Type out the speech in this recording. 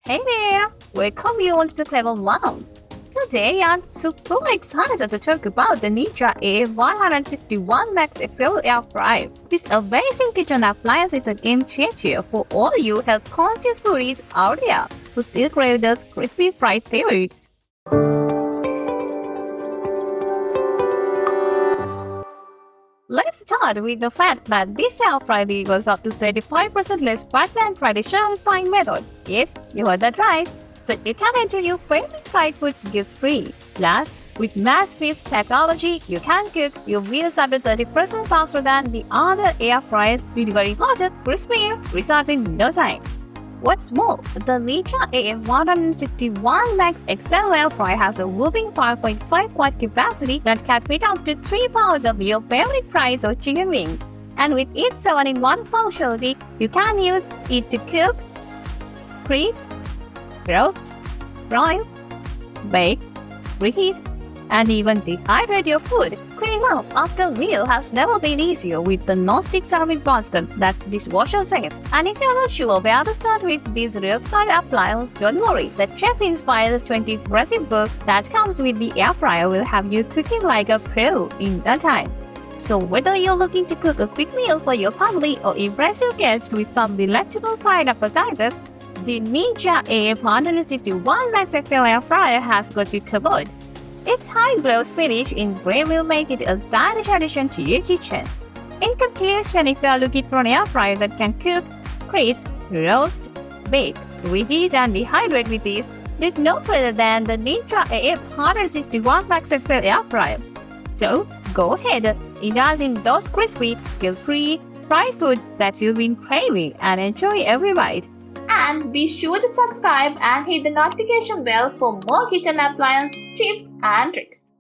Hey there! Welcome you all to Clever Mom. Today I'm super excited to talk about the Ninja AF161 Max XL Air Fryer. This amazing kitchen appliance is a game changer for all you health-conscious foodies out there who still crave those crispy fried favorites. Let's start with the fact that this air fryer delivers up to 35% less fat than traditional frying method. Yes, you heard that right. So you can enjoy your favorite fried foods guilt-free. Plus, with mass-based technology, you can cook your meals up to 30% faster than the other air fryers, delivering hotter, crispier results in no time. What's more, the Ninja AF161 Max XL Air Fryer has a whopping 5.5 watt capacity that can fit up to 3 pounds of your favorite fries or chicken wings. And with its 7-in-1 functionality, you can use it to cook, crisp, roast, broil, bake, reheat, and even dehydrate your food. Cleaning up after a meal has never been easier with the non-stick ceramic basket that's dishwasher safe. And if you're not sure where to start with this real-style appliance, don't worry. The chef-inspired 20 recipe book that comes with the air fryer will have you cooking like a pro in no time. So whether you're looking to cook a quick meal for your family or impress your guests with some delectable fried appetizers, the Ninja AF161 Max XL Air Fryer has got you covered. Its high gloss finish in gray will make it a stylish addition to your kitchen. In conclusion, if you are looking for an air fryer that can cook, crisp, roast, bake, reheat, and dehydrate with ease, look no further than the Ninja AF161 Max XL Air Fryer. So, go ahead, indulge in those crispy, guilt-free, fried foods that you've been craving and enjoy every bite. And be sure to subscribe and hit the notification bell for more kitchen appliance tips and tricks.